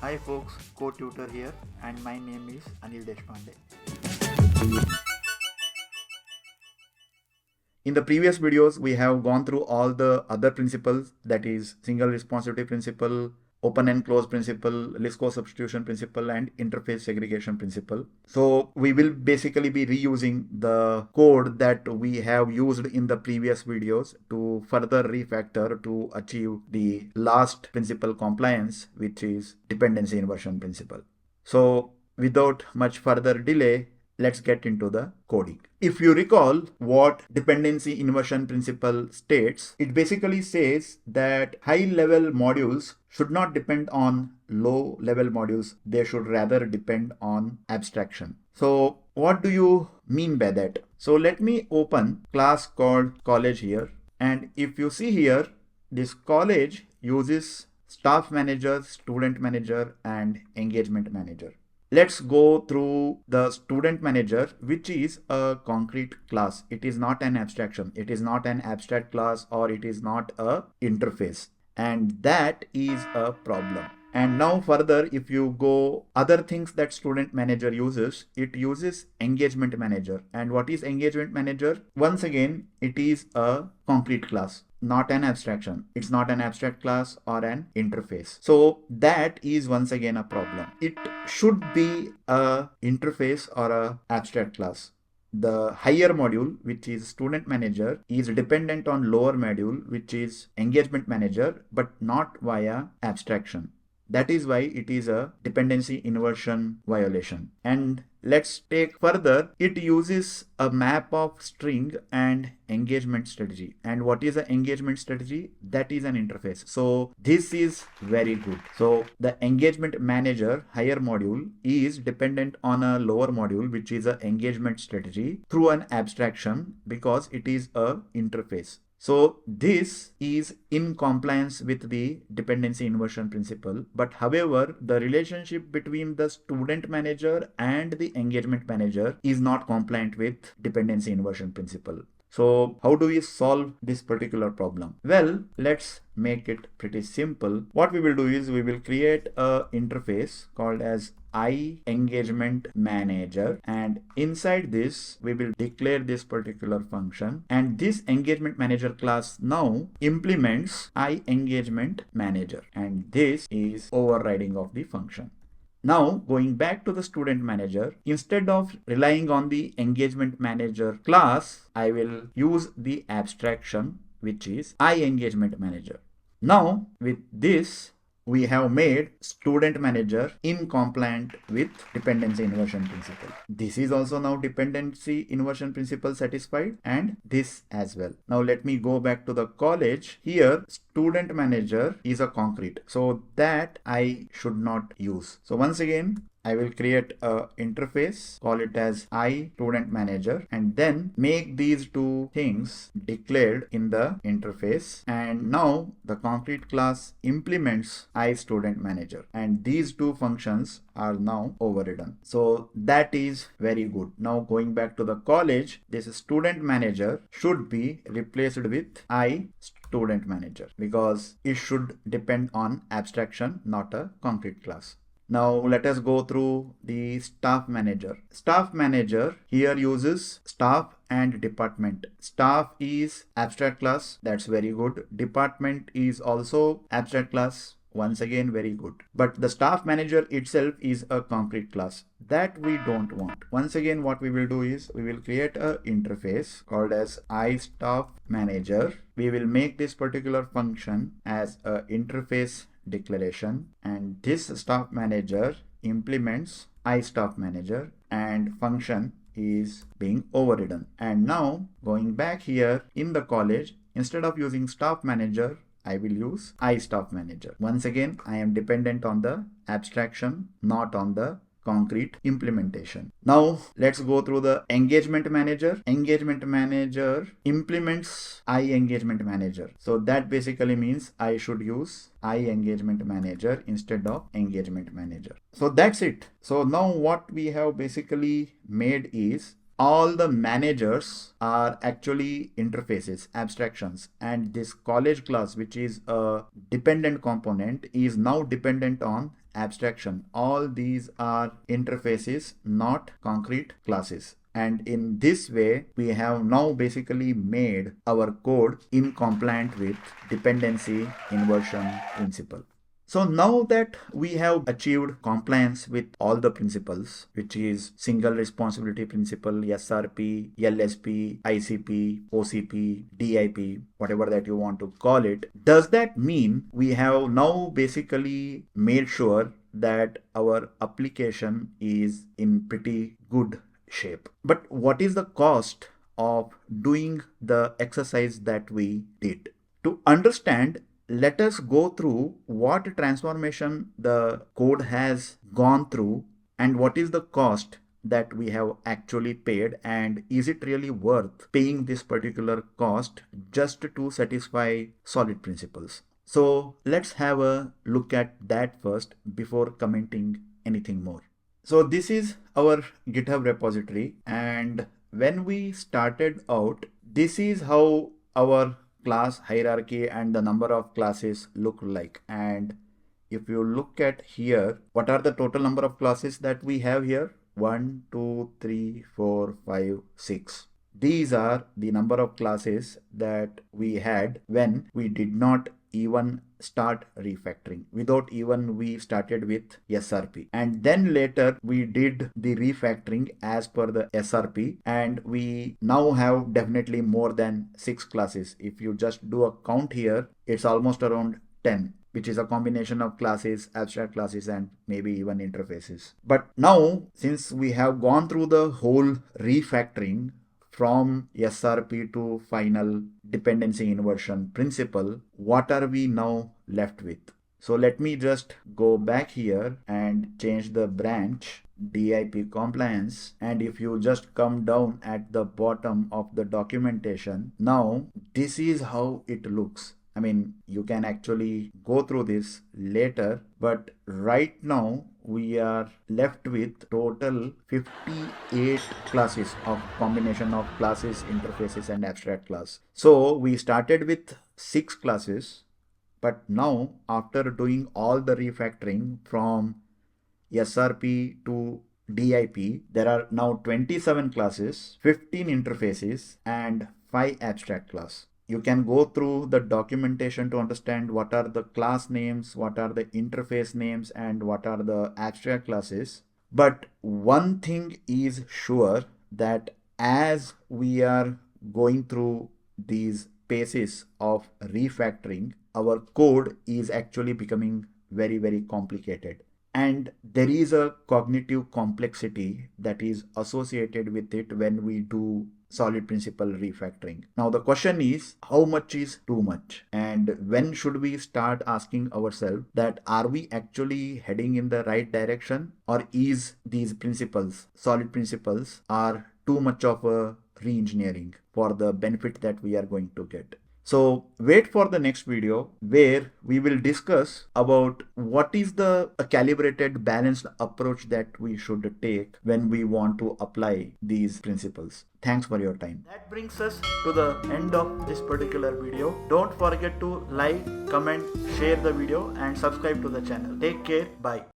Hi folks, CodeTutor here and my name is Anil Deshpande. In the previous videos, we have gone through all the other principles, that is single responsivity principle, open and close principle, list code substitution principle, and interface segregation principle. So we will basically be reusing the code that we have used in the previous videos to further refactor to achieve the last principle compliance, which is dependency inversion principle. So without much further delay, let's get into the coding. If you recall what dependency inversion principle states, it basically says that high-level modules should not depend on low-level modules. They should rather depend on abstraction. So what do you mean by that? So let me open class called college here. And if you see here, this college uses staff manager, student manager, and engagement manager. Let's go through the student manager, which is a concrete class. It is not an abstraction. It is not an abstract class, or it is not a interface. And that is a problem. And now further, if you go other things that student manager uses, it uses engagement manager. And what is engagement manager? Once again, it is a concrete class, not an abstraction. It's not an abstract class or an interface. So that is once again a problem. It should be a interface or a abstract class. The higher module, which is student manager, is dependent on lower module, which is engagement manager, but not via abstraction. That is why it is a dependency inversion violation. And let's take further, it uses a map of string and engagement strategy. And what is an engagement strategy? That is an interface. So this is very good. So the engagement manager higher module is dependent on a lower module, which is an engagement strategy, through an abstraction, because it is a interface. So this is in compliance with the dependency inversion principle. But however, the relationship between the student manager and the engagement manager is not compliant with dependency inversion principle. So how do we solve this particular problem? Well, let's make it pretty simple. What we will do is we will create a interface called as engagement manager, and inside this we will declare this particular function, and this engagement manager class now implements engagement manager, and this is overriding of the function. Now going back to the student manager, instead of relying on the engagement manager class, I will use the abstraction, which is engagement manager. Now with this, we have made student manager incompliant with dependency inversion principle. This is also now dependency inversion principle satisfied, and this as well. Now let me go back to the college. Here student manager is a concrete, so that I should not use. So once again, I will create a interface, call it as student manager, and then make these two things declared in the interface. And now the concrete class implements student manager, and these two functions are now overridden. So that is very good. Now going back to the college, this student manager should be replaced with student manager, because it should depend on abstraction, not a concrete class. Now let us go through the staff manager. Staff manager here uses staff and department. Staff is abstract class, that's very good. Department is also abstract class, once again very good. But the staff manager itself is a concrete class, that we don't want. Once again, what we will do is we will create a interface called as staff manager. We will make this particular function as a interface declaration, and this staff manager implements staff manager, and function is being overridden. And now going back here in the college, instead of using staff manager, I will use staff manager. Once again, I am dependent on the abstraction, not on the concrete implementation. Now let's go through the engagement manager. Engagement manager implements engagement manager. So that basically means I should use engagement manager instead of engagement manager. So that's it. So now what we have basically made is all the managers are actually interfaces, abstractions, and this college class, which is a dependent component, is now dependent on abstraction, all these are interfaces, not concrete classes. And in this way, we have now basically made our code in compliant with dependency inversion principle. So now that we have achieved compliance with all the principles, which is single responsibility principle, SRP, LSP, ICP, OCP, DIP, whatever that you want to call it, does that mean we have now basically made sure that our application is in pretty good shape? But what is the cost of doing the exercise that we did? To understand, let us go through what transformation the code has gone through and what is the cost that we have actually paid, and is it really worth paying this particular cost just to satisfy solid principles. So let's have a look at that first before commenting anything more. So this is our GitHub repository, and when we started out, this is how our class hierarchy and the number of classes look like. And if you look at here, what are the total number of classes that we have here? 1, 2, 3, 4, 5, 6. These are the number of classes that we had when we did not even start refactoring. Without even we started with SRP, and then later we did the refactoring as per the SRP, and we now have definitely more than 6 classes. If you just do a count here, it's almost around 10, which is a combination of classes, abstract classes, and maybe even interfaces. But now, since we have gone through the whole refactoring from SRP to final dependency inversion principle, what are we now left with? So let me just go back here and change the branch DIP compliance, and if you just come down at the bottom of the documentation, now this is how it looks. I mean, you can actually go through this later, but right now we are left with total 58 classes of combination of classes, interfaces, and abstract class. So we started with 6 classes, but now after doing all the refactoring from SRP to DIP, there are now 27 classes, 15 interfaces, and 5 abstract class. You can go through the documentation to understand what are the class names, what are the interface names, and what are the abstract classes. But one thing is sure, that as we are going through these phases of refactoring, our code is actually becoming very, very complicated. And there is a cognitive complexity that is associated with it when we do solid principle refactoring. Now the question is, how much is too much? And when should we start asking ourselves that are we actually heading in the right direction, or is these principles, solid principles, are too much of a re-engineering for the benefit that we are going to get? So wait for the next video where we will discuss about what is the calibrated, balanced approach that we should take when we want to apply these principles. Thanks for your time. That brings us to the end of this particular video. Don't forget to like, comment, share the video, and subscribe to the channel. Take care. Bye.